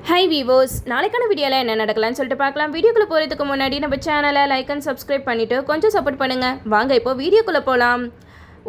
Hi viewers, நாளைக்கான வீடியோவில் என்ன நடக்கலாம்னு சொல்லிட்டு பார்க்கலாம். வீடியோக்குள்ளே போகிறதுக்கு முன்னாடி நம்ம சேனலை லைக் அண்ட் சப்ஸ்கிரைப் பண்ணிவிட்டு கொஞ்சம் சப்போர்ட் பண்ணுங்கள். வாங்க இப்போ வீடியோக்குள்ளே போகலாம்.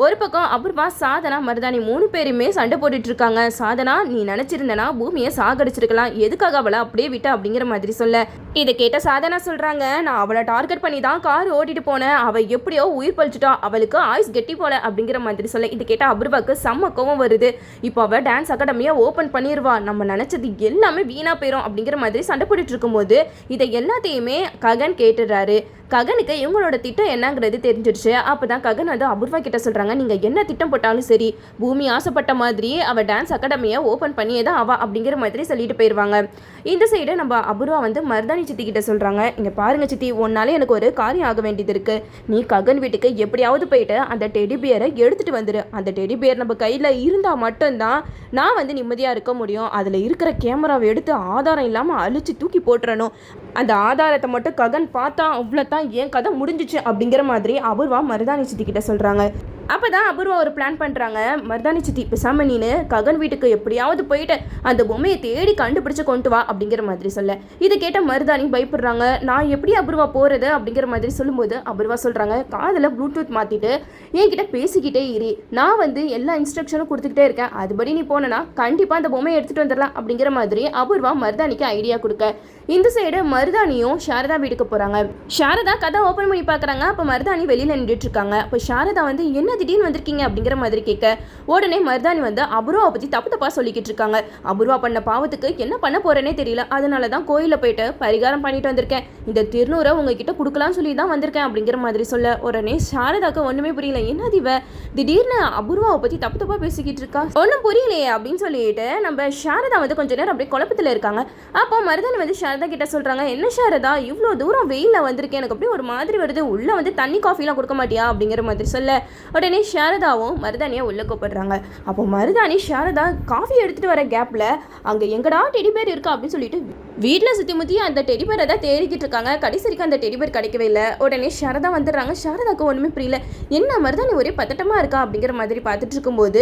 ஒரு பக்கம் அபூர்வா, சாதனா, மருதாணி 3 பேருமே சண்டை போட்டுட்டு இருக்காங்க. சாதனா, நீ நினச்சிருந்தனா பூமியை சாகடிச்சிருக்கலாம், எதுக்காக அவளை அப்படியே விட்ட அப்படிங்கிற மாதிரி சொல்ல, இதை கேட்ட சாதனா சொல்கிறாங்க, நான் அவளை டார்கெட் பண்ணி தான் கார் ஓட்டிட்டு போனேன், அவள் எப்படியோ உயிர் பழிச்சிட்டா, அவளுக்கு ஆயுஸ் கெட்டி போல அப்படிங்கிற மாதிரி சொல்ல, இதை கேட்ட அபூர்வாக்கு செம்ம கோவம் வருது. இப்போ அவள் டான்ஸ் அகாடமியை ஓப்பன் பண்ணிடுவா, நம்ம நினச்சது எல்லாமே வீணாக போயிடும் அப்படிங்கிற மாதிரி சண்டை போட்டுட்டு இருக்கும்போது இதை எல்லாத்தையுமே ககன் கேட்டுடுறாரு. ககனுக்கு இவங்களோட திட்டம் என்னங்கிறது தெரிஞ்சிடுச்சு. அப்போ தான் ககன் வந்து அபூர்வா கிட்ட சொல்கிறாங்க, நீங்கள் என்ன திட்டம் போட்டாலும் சரி, பூமி ஆசைப்பட்ட மாதிரி அவள் டான்ஸ் அகாடமியை ஓப்பன் பண்ணியே தான் அவள் அப்படிங்கிற மாதிரி சொல்லிட்டு போயிடுவாங்க. இந்த சைடு நம்ம அபூர்வா வந்து மருதாணி சித்தி கிட்ட சொல்கிறாங்க, இங்கே பாருங்க சித்தி, ஒன்னாலே எனக்கு ஒரு காரியம் ஆக வேண்டியது இருக்குது. நீ ககன் வீட்டுக்கு எப்படியாவது போயிட்டு அந்த டெடி பியரை எடுத்துகிட்டு வந்துடு. அந்த டெடி பியர் நம்ம கையில் இருந்தால் மட்டும்தான் நான் வந்து நிம்மதியாக இருக்க முடியும். அதில் இருக்கிற கேமராவை எடுத்து ஆதாரம் இல்லாமல் அழிச்சு தூக்கி போட்டுறணும். அந்த ஆதாரத்தை மட்டும் ககன் பார்த்தா அவ்வளோதான் என் கதை முடிஞ்சிச்சு அப்படிங்கிற மாதிரி அபூர்வா மருதாணி சித்தி கிட்ட சொல்கிறாங்க. அப்போ தான் அபூர்வா ஒரு பிளான் பண்ணுறாங்க, மருதாணி சித்தி பேசாம நீனு ககன் வீட்டுக்கு எப்படியாவது போயிட்டு அந்த பொம்மையை தேடி கண்டுபிடிச்சு கொண்டு வா அப்படிங்கிற மாதிரி சொல்ல, இதை கேட்ட மருதாணி பயப்படுறாங்க. நான் எப்படி அபூர்வா போகிறது அப்படிங்கிற மாதிரி சொல்லும்போது அபூர்வா சொல்கிறாங்க, காதில் ப்ளூடூத் மாற்றிட்டு என்கிட்ட பேசிக்கிட்டே இரு, நான் வந்து எல்லா இன்ஸ்ட்ரக்ஷனும் கொடுத்துக்கிட்டே இருக்கேன், அதுபடி நீ போனேன்னா கண்டிப்பாக அந்த பொம்மையை எடுத்துகிட்டு வந்துடலாம் அப்படிங்கிற மாதிரி அபூர்வா மருதாணிக்கு ஐடியா கொடுக்க, இந்த சைடு மருதாணியும் சாரதா வீட்டுக்கு போகிறாங்க. சாரதா கதை ஓப்பன் பண்ணி பார்க்குறாங்க. அப்போ மருதாணி வெளியில் நின்றுட்டு இருக்காங்க. அப்போ சாரதா வந்து என்ன திடீர்னு வந்திருக்கீங்க அப்படிங்கிற மாதிரி கேட்க, உடனே மருதாணி வந்து அபூர்வாவை பற்றி தப்பாக சொல்லிக்கிட்டு இருக்காங்க. அபூர்வா பண்ண பாவத்துக்கு என்ன பண்ண போறேனே தெரியல, அதனால தான் கோயிலில் போயிட்டு பரிகாரம் பண்ணிட்டு வந்திருக்கேன், இந்த திருநூரை உங்ககிட்ட கொடுக்கலாம்னு சொல்லி தான் வந்திருக்கேன் அப்படிங்கிற மாதிரி சொல்ல, உடனே சாரதாக்கு ஒன்றுமே புரியல, என்ன திவ திடீர்னு அபூர்வாவை பற்றி தப்பாக பேசிக்கிட்டு இருக்கா, ஒன்றும் புரியலையே அப்படின்னு சொல்லிட்டு நம்ம சாரதா வந்து கொஞ்ச நேரம் அப்படியே குழப்பத்தில் இருக்காங்க. அப்போ மருதாணி வந்து சாரதா கிட்ட சொல்கிறாங்க, என்ன சாரதா இவ்வளோ தூரம் வெயிலில் வந்திருக்கேன், எனக்கு அப்படியே ஒரு மாதிரி வருது, உள்ளே வந்து தண்ணி காஃபிலாம் கொடுக்க மாட்டியா அப்படிங்கிற மாதிரி சொல்ல, உடனே சாரதாவும் மருதானியை உள்ளே கூப்பிடுறாங்க. அப்போ மருதாணி சாரதா காஃபி எடுத்துகிட்டு வர கேப்பில் அங்கே எங்கடா டெடி பேர் இருக்கா அப்படின்னு சொல்லிட்டு வீட்டில் சுற்றி முற்றி அந்த டெடி பேரை தான் தேடிக்கிட்டு இருக்காங்க. கடைசிக்கு அந்த டெடி பேர் கிடைக்கவே இல்லை. உடனே சாரதா வந்துடுறாங்க. சாரதாவுக்கு ஒன்றுமே புரியல, என்ன மருதாணி ஒரே பதட்டமாக இருக்கா அப்படிங்கிற மாதிரி பார்த்துட்டு இருக்கும்போது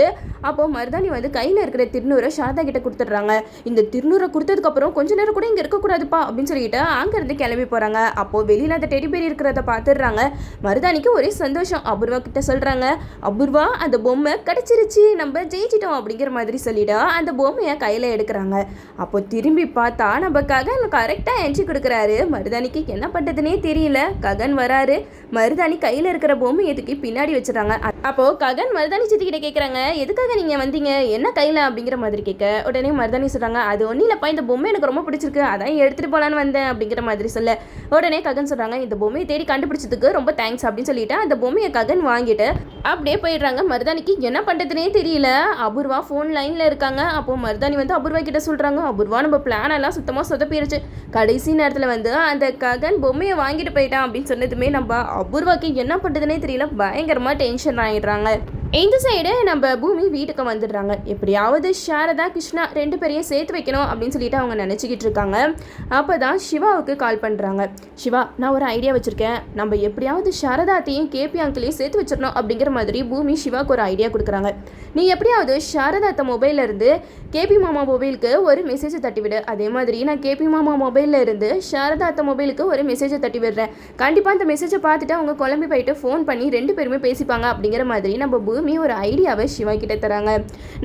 அப்போது மருதாணி வந்து கையில் இருக்கிற திருநூரை சாரதா கிட்ட கொடுத்துட்றாங்க. இந்த திருநூரை கொடுத்ததுக்கப்புறம் கொஞ்ச நேரம் கூட இங்கே இருக்கக்கூடாதுப்பா அப்படின்னு சொல்லிட்டு அங்கேருந்து கிளம்பி போகிறாங்க. அப்போது வெளியில் அந்த டெடி பேர் இருக்கிறத பார்த்துடுறாங்க. மருதாணிக்கு ஒரே சந்தோஷம். அபூர்வா கிட்ட சொல்கிறாங்க, அபூர்வா அந்த பொம்மை கிடச்சிருச்சு, நம்ம ஜெயிச்சிட்டோம் அப்படிங்கிற மாதிரி சொல்லிவிட்டு அந்த பொம்மையை கையில் எடுக்கிறாங்க. அப்போ திரும்பி பார்த்தா நம்ம ககன் கரெக்டாக எஞ்சி கொடுக்குறாரு. மருதாணிக்கு என்ன பண்ணுறதுனே தெரியல. ககன் வராரு, மருதாணி கையில் இருக்கிற பொம்மை எதுக்கு பின்னாடி வச்சுறாங்க. அப்போது ககன் மருதாணி சித்திக்கிட்ட கேட்குறாங்க, எதுக்காக நீங்கள் வந்தீங்க, என்ன கையில் அப்படிங்கிற மாதிரி கேட்க, உடனே மருதாணி சொல்கிறாங்க, அது ஒன்றும் இல்லைப்பா, இந்த பொம்மை எனக்கு ரொம்ப பிடிச்சிருக்கு, அதான் எடுத்துகிட்டு போகலான்னு வந்தேன் அப்படிங்கிற மாதிரி சொல்ல, உடனே ககன் சொல்கிறாங்க, இந்த பொம்மையை தேடி கண்டுபிடிச்சதுக்கு ரொம்ப தேங்க்ஸ் அப்படின்னு சொல்லிட்டு அந்த பொம்மையை ககன் வாங்கிட்டு அப்படியே போயிடுறாங்க. மருதாணிக்கு என்ன பண்ணுறதுனே தெரியல. அபூர்வா ஃபோன் லைனில் இருக்காங்க. அப்போது மருதாணி வந்து அபூர்வா கிட்ட சொல்கிறாங்க, அபூர்வா நம்ம பிளான் எல்லாம் சுத்தமாக சொதப்பிடுச்சு, கடைசி நேரத்தில் வந்து அந்த ககன் பொம்மையை வாங்கிட்டு போயிட்டான் அப்படின்னு சொன்னதுமே நம்ம அபூர்வாக்கு என்ன பண்ணுறதுனே தெரியல, பயங்கரமாக டென்ஷன் ஆகிடுறாங்க. இந்த சைடு நம்ம பூமி வீட்டுக்கு வந்துடுறாங்க. எப்படியாவது சாரதா கிருஷ்ணா 2 பேரையும் சேர்த்து வைக்கணும் அப்படின்னு சொல்லிட்டு அவங்க நினச்சிக்கிட்டு இருக்காங்க. அப்போ தான் சிவாவுக்கு கால் பண்ணுறாங்க. சிவா, நான் ஒரு ஐடியா வச்சுருக்கேன், நம்ம எப்படியாவது சாரதாத்தையும் கேபி அங்கிளையும் சேர்த்து வச்சிடணும் அப்படிங்கிற மாதிரி பூமி சிவாவுக்கு ஒரு ஐடியா கொடுக்குறாங்க. நீ எப்படியாவது சாரதாத்த மொபைலில் இருந்து கேபி மாமா மொபைலுக்கு ஒரு மெசேஜை தட்டிவிடு, அதே மாதிரி நான் கேபி மாமா மொபைலில் இருந்து சாரதாத்த மொபைலுக்கு ஒரு மெசேஜை தட்டி விடுறேன், கண்டிப்பாக அந்த மெசேஜை பார்த்துட்டு அவங்க குழம்பி போயிட்டு ஃபோன் பண்ணி 2 பேருமே பேசிப்பாங்க அப்படிங்கிற மாதிரி நம்ம பூமி ஒரு ஐடியாவை சிவா கிட்ட தராங்க.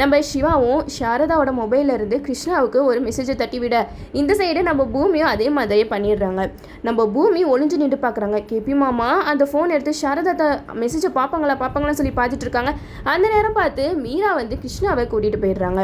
நம்ம சிவாவும் சாரதாவோட மொபைலில் இருந்து கிருஷ்ணாவுக்கு ஒரு மெசேஜை தட்டி விட, இந்த சைடு நம்ம பூமியும் அதே மாதிரியே பண்ணிடுறாங்க. நம்ம பூமி ஒளிஞ்சு நின்று பார்க்குறாங்க. கேபி மாமா அந்த ஃபோன் எடுத்து சாரதா மெசேஜை பார்ப்பாங்களான்னு சொல்லி பார்த்துட்டு இருக்காங்க. அந்த நேரம் பார்த்து மீரா வந்து கிருஷ்ணாவை கூட்டிகிட்டு போயிடுறாங்க.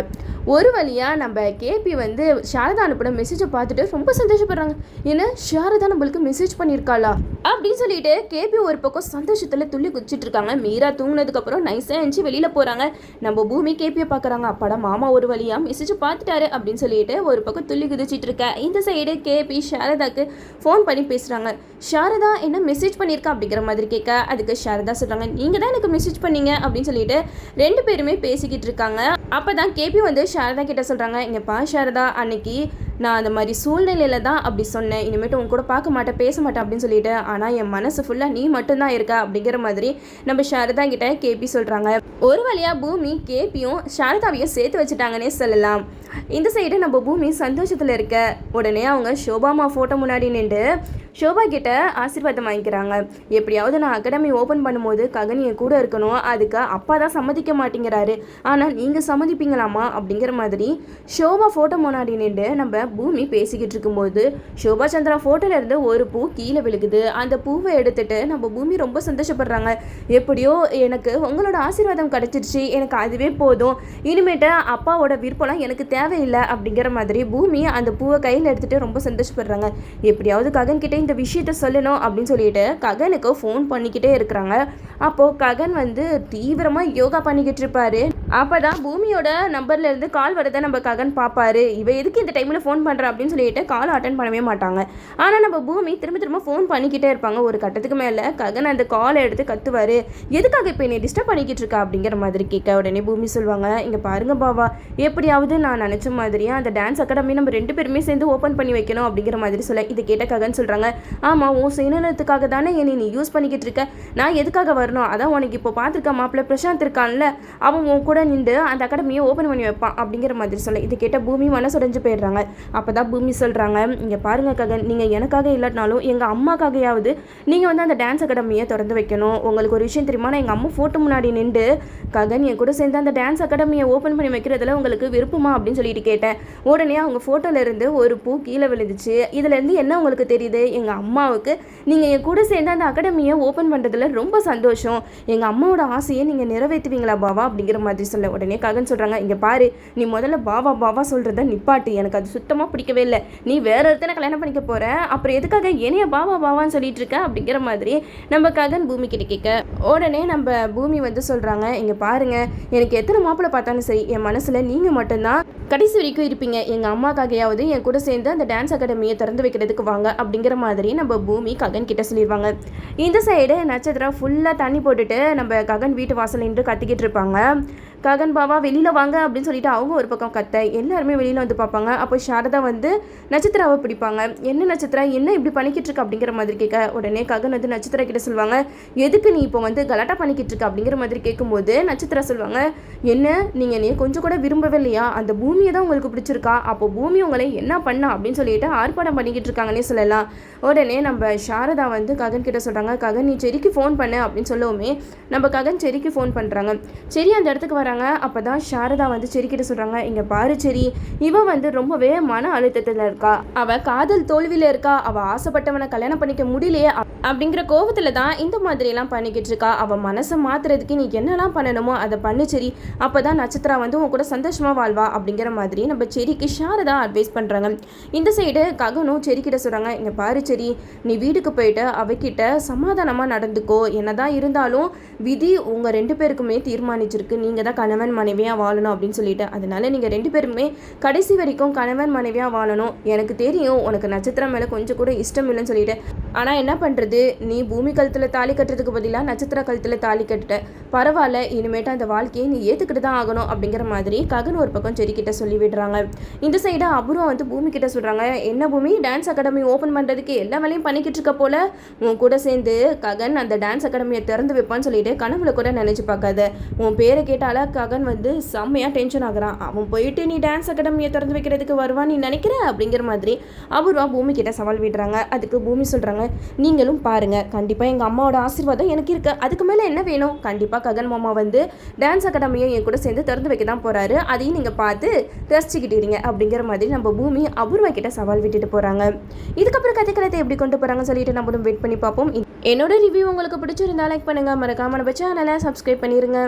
ஒரு வழியாக நம்ம கேபி வந்து சாரதா அனுப்பின மெசேஜை பார்த்துட்டு ரொம்ப சந்தோஷப்படுறாங்க. ஏன்னா சாரதா நம்மளுக்கு மெசேஜ் பண்ணியிருக்காளா அப்படின்னு சொல்லிட்டு கேபி ஒரு பக்கம் சந்தோஷத்தில் துள்ளி குதிச்சிட்டு இருக்காங்க. மீரா தூங்கினதுக்கப்புறம் நைஸாக எழுந்து வெளியில் போகிறாங்க. நம்ம பூமி கேபியை பார்க்குறாங்க. அப்பாடா மாமா ஒரு வழியாக மெசேஜ் பார்த்துட்டாரு அப்படின்னு சொல்லிட்டு ஒரு பக்கம் துள்ளி குதிச்சிட்டு இருக்க. இந்த சைடு கேபி சாரதாக்கு ஃபோன் பண்ணி பேசுகிறாங்க. சாரதா என்ன மெசேஜ் பண்ணியிருக்கா அப்படிங்கிற மாதிரி கேட்க, அதுக்கு சாரதா சொல்கிறாங்க, நீங்கள் தான் எனக்கு மெசேஜ் பண்ணீங்க அப்படின்னு சொல்லிட்டு 2 பேருமே பேசிக்கிட்டு இருக்காங்க. அப்போ தான் கேபி வந்து சாரதா கிட்ட சொல்கிறாங்க, இங்கேப்பா சாரதா, அன்னைக்கு நான் அந்த மாதிரி சூழ்நிலையில் தான் அப்படி சொன்னேன், இனிமேட்டு உங்க கூட பார்க்க மாட்டேன் பேச மாட்டேன் அப்படின்னு சொல்லிட்டு, ஆனால் என் மனசு ஃபுல்லாக நீ மட்டும்தான் இருக்க அப்படிங்கிற மாதிரி நம்ம சாரதா கிட்ட கேபி சொல்கிறாங்க. ஒரு வழியாக பூமி கேபியும் சாரதாவையும் சேர்த்து வச்சுட்டாங்கன்னே சொல்லலாம். இந்த சைடு நம்ம பூமி சந்தோஷத்தில் இருக்க உடனே அவங்க ஷோபாமா ஃபோட்டோ முன்னாடி நின்று ஷோபா கிட்ட ஆசீர்வாதம் வாங்கிக்கிறாங்க. எப்படியாவது நான் அகாடமி ஓப்பன் பண்ணும்போது ககன் என் கூட இருக்கணும், அதுக்கு அப்பா தான் சம்மதிக்க மாட்டேங்கிறாரு, ஆனால் நீங்கள் சம்மதிப்பீங்களாமா அப்படிங்கிற மாதிரி ஷோபா ஃபோட்டோ முன்னாடி நின்று நம்ம பூமி பேசிக்கிட்டு இருக்கும்போது ஷோபா சந்திரா ஃபோட்டோல இருந்து ஒரு பூ கீழே விழுகுது. அந்த பூவை எடுத்துட்டு நம்ம பூமி ரொம்ப சந்தோஷப்படுறாங்க. எப்படியோ எனக்கு உங்களோட ஆசீர்வாதம் கிடைச்சிருச்சு, எனக்கு அதுவே போதும், இனிமேட்டு அப்பாவோட விருப்பம்லாம் எனக்கு தேவையில்லை அப்படிங்கிற மாதிரி பூமி அந்த பூவை கையில் எடுத்துகிட்டு ரொம்ப சந்தோஷப்படுறாங்க. எப்படியாவது ககன் கிட்டே இந்த விஷயத்த சொல்லணும் அப்படின்னு சொல்லிட்டு ககனுக்கு ஃபோன் பண்ணிக்கிட்டே இருக்கிறாங்க. அப்போது ககன் வந்து தீவிரமாக யோகா பண்ணிக்கிட்டு இருப்பாரு. அப்போ தான் பூமியோட நம்பர்லேருந்து கால் வரதை நம்ம ககன் பார்ப்பாரு. இவ எதுக்கு இந்த டைமில் ஃபோன் பண்ணுறா அப்படின்னு சொல்லிட்டு கால் அட்டன் பண்ணவே மாட்டாங்க. ஆனால் நம்ம பூமி திரும்ப திரும்ப ஃபோன் பண்ணிக்கிட்டே இருப்பாங்க. ஒரு கட்டத்துக்கு மேலே ககன் அந்த காலை எடுத்து கத்துவார். எதுக்காக இப்போ என்னை டிஸ்டர்ப் பண்ணிக்கிட்டு இருக்கா அப்படிங்கிற மாதிரி கேட்க உடனே பூமி சொல்லுவாங்க, இங்கே பாருங்க பாவா, எப்படியாவது நான் நினச்ச மாதிரியே அந்த டான்ஸ் அகாடமி நம்ம 2 பேருமே சேர்ந்து ஓப்பன் பண்ணி வைக்கணும் அப்படிங்கிற மாதிரி சொல்ல இதை கேட்ட ககன் சொல்கிறாங்க, ஆமாம் உன் சுயநலத்துக்காக தானே என்னை நீ யூஸ் பண்ணிக்கிட்டு இருக்க, நான் எதுக்காக வரணும், அதான் உனக்கு இப்போ பார்த்துருக்க மாப்பிள்ளை பிரசாந்த் இருக்கான்ல, அவன் உன் கூட நின்று அந்த அகாடமியை ஓப்பன் பண்ணி வைப்பான் அப்படிங்கிற மாதிரி சொல்ல இதை கேட்ட பூமி மனசுடைஞ்சு போயிடுறாங்க. அப்போ தான் பூமி சொல்கிறாங்க, இங்கே பாருங்க ககன், நீங்கள் எனக்காக இல்லாட்டினாலும் எங்கள் அம்மாக்காகையாவது நீங்கள் வந்து அந்த டான்ஸ் அகாடமியை திறந்து வைக்கணும். உங்களுக்கு ஒரு விஷயம் தெரியுமா, நான் எங்கள் அம்மா ஃபோட்டோ முன்னாடி நின்று ககன் என் கூட சேர்ந்து அந்த டான்ஸ் அகாடமியை ஓப்பன் பண்ணி வைக்கிறதுல உங்களுக்கு விருப்பமா அப்படின்னு சொல்லிட்டு கேட்டேன். உடனே அவங்க ஃபோட்டோல இருந்து ஒரு பூ கீழே விழுந்துச்சு. இதுலேருந்து என்ன உங்களுக்கு தெரியுது, எங்கள் அம்மாவுக்கு நீங்கள் என் கூட சேர்ந்து அந்த அகாடமியை ஓப்பன் பண்ணுறதுல ரொம்ப சந்தோஷம், எங்கள் அம்மாவோட ஆசையை நீங்கள் நிறைவேற்றுவீங்களா பாவா அப்படிங்கிற மாதிரி சொல்ல உடனே ககன் சொல்கிறாங்க, இங்கே பாரு, நீ முதல்ல பாவா பாவா சொல்கிறத நிப்பாட்டு, எனக்கு அது சுத்தமாக பிடிக்கவே இல்லை, நீ வேற ஒருத்தனை கல்யாணம் பண்ணிக்க போகிற, அப்புறம் எதுக்காக என்னைய பாவா பாவான்னு சொல்லிட்டு இருக்க அப்படிங்கிற மாதிரி நம்ம ககன் பூமி கிட்ட கேட்க உடனே நம்ம பூமி வந்து சொல்கிறாங்க, இங்கே பாருங்க, எனக்கு எத்தனை மாப்பிள்ளை பார்த்தாலும் சரி என் மனசில் நீங்கள் மட்டும்தான் கடைசி வரைக்கும் இருப்பீங்க, எங்கள் அம்மாக்காகையாவது என் கூட சேர்ந்து அந்த டான்ஸ் அகாடமியை திறந்து வைக்கிறதுக்கு வாங்க அப்படிங்கிற மாதிரி நம்ம பூமி ககன் கிட்ட சொல்லிடுவாங்க. இந்த சைடு நட்சத்திரம் ஃபுல்லாக தண்ணி போட்டுட்டு நம்ம ககன் வீட்டு வாசல் நின்று கத்திக்கிட்டு இருப்பாங்க. ககன் பாவா வெளியில் வாங்க அப்படின்னு சொல்லிட்டு அவங்க ஒரு பக்கம் கத்த எல்லாருமே வெளியில் வந்து பார்ப்பாங்க. அப்போ சாரதா வந்து நட்சத்திராவை பிடிப்பாங்க. என்ன நட்சத்திரா, என்ன இப்படி பண்ணிக்கிட்டு இருக்க அப்படிங்கிற மாதிரி கேட்க உடனே ககன் வந்து நட்சத்திரா கிட்ட சொல்லுவாங்க, எதுக்கு நீ இப்போ வந்து கலாட்டா பண்ணிக்கிட்டு இருக்க அப்படிங்கிற மாதிரி கேட்கும்போது நட்சத்திரா சொல்லுவாங்க, என்ன நீங்கள் நீ கொஞ்சம் கூட விரும்பவே இல்லையா, அந்த பூமியை தான் உங்களுக்கு பிடிச்சிருக்கா, அப்போ பூமி உங்களை என்ன பண்ணா அப்படின்னு சொல்லிட்டு ஆர்ப்பாட்டம் பண்ணிக்கிட்டு இருக்காங்கன்னே சொல்லலாம். உடனே நம்ம சாரதா வந்து ககன் கிட்ட சொல்கிறாங்க, ககன் நீ செரிக்கு ஃபோன் பண்ணு அப்படின்னு சொல்லவுமே நம்ம ககன் செரிக்கு ஃபோன் பண்ணுறாங்க. சரி அந்த இடத்துக்கு வராங்க. அப்போ தான் சாரதா வந்து செரிக்கிட்ட சொல்கிறாங்க, இங்கே பாரு செரி, இவ வந்து ரொம்பவே மன அழுத்தத்தில் இருக்கா, அவள் காதல் தோல்வியில் இருக்கா, அவள் ஆசைப்பட்டவனை கல்யாணம் பண்ணிக்க முடியலையே அப்படிங்கிற கோபத்தில் தான் இந்த மாதிரியெல்லாம் பண்ணிக்கிட்டு இருக்கா, அவள் மனசை மாற்றுறதுக்கு நீ என்னெல்லாம் பண்ணணுமோ அதை பண்ணு செரி, அப்போ தான் நட்சத்திரா வந்து உன் கூட சந்தோஷமாக வாழ்வா அப்படிங்கிற மாதிரி நம்ம செரிக்கு சாரதா அட்வைஸ் பண்ணுறாங்க. இந்த சைடு ககனும் செரிக்கிட்ட சொல்கிறாங்க, இங்கே பாரு செரி, நீ வீட்டுக்கு போயிட்டு அவகிட்ட சமாதானமாக நடந்துக்கோ, என்னதான் இருந்தாலும் விதி உங்கள் 2 பேருக்குமே தீர்மானிச்சிருக்கு, நீங்கள் தான் கணவன் மனைவியாக வாழணும் அப்படின்னு சொல்லிட்டு, அதனால நீங்கள் 2 பேருமே கடைசி வரைக்கும் கணவன் மனைவியாக வாழணும், எனக்கு தெரியும் உனக்கு நட்சத்திரம் மேலே கொஞ்சம் கூட இஷ்டம் இல்லைன்னு சொல்லிட்டு, ஆனால் என்ன பண்ணுறது, நீ பூமி கழுத்தில் தாலி கட்டுறதுக்கு பதிலாக நட்சத்திர கழுத்தில் தாலி கட்டுட்ட, பரவாயில்ல, இனிமேட்டு அந்த வாழ்க்கையை நீ ஏற்றுக்கிட்டு தான் ஆகணும் அப்படிங்கிற மாதிரி ககன் ஒரு பக்கம் செரிக்கிட்ட சொல்லி விடுறாங்க. இந்த சைடு அப்புறம் வந்து பூமி கிட்ட சொல்கிறாங்க, என்ன பூமி, டான்ஸ் அகாடமி ஓப்பன் பண்ணுறதுக்கு எல்லா வேலையும் பண்ணிக்கிட்டு இருக்க போல, உன் கூட சேர்ந்து ககன் அந்த டான்ஸ் அகாடமியை திறந்து வைப்பான்னு சொல்லிட்டு கனவுல கூட நினச்சி பார்க்காத, உன் பேரை கேட்டால ககன் வந்து செம்மையாக டென்ஷன் ஆகுறான், அவன் போயிட்டு நீ டான்ஸ் அகாடமியை திறந்து வைக்கிறதுக்கு வருவான் நீ நினைக்கிற அப்படிங்கிற மாதிரி அபூர்வா பூமி கிட்ட சவால் விடுறாங்க. அதுக்கு பூமி சொல்கிறாங்க, நீங்களும் பாருங்க, கண்டிப்பாக எங்கள் அம்மாவோட ஆசீர்வாதம் எனக்கு இருக்கு, அதுக்கு மேலே என்ன வேணும், கண்டிப்பாக ககன் மாமா வந்து டான்ஸ் அகாடமியை என் கூட சேர்ந்து திறந்து வைக்க தான் போகிறாரு, அதையும் நீங்கள் பார்த்து ரசிச்சுக்கிட்டீங்க அப்படிங்கிற மாதிரி நம்ம பூமி அபூர்வா கிட்ட சவால் விட்டுட்டு போகிறாங்க. இதுக்கப்புறம் கதைக்களத்தை எப்படி கொண்டு போகிறாங்கன்னு சொல்லிட்டு நம்மளும் வெயிட் பண்ணி பார்ப்போம். என்னோட ரிவ்யூ உங்களுக்கு பிடிச்சிருந்தா லைக் பண்ணுங்கள், மறக்காம நம்ம சேனலை சப்ஸ்கிரைப் பண்ணிடுங்க.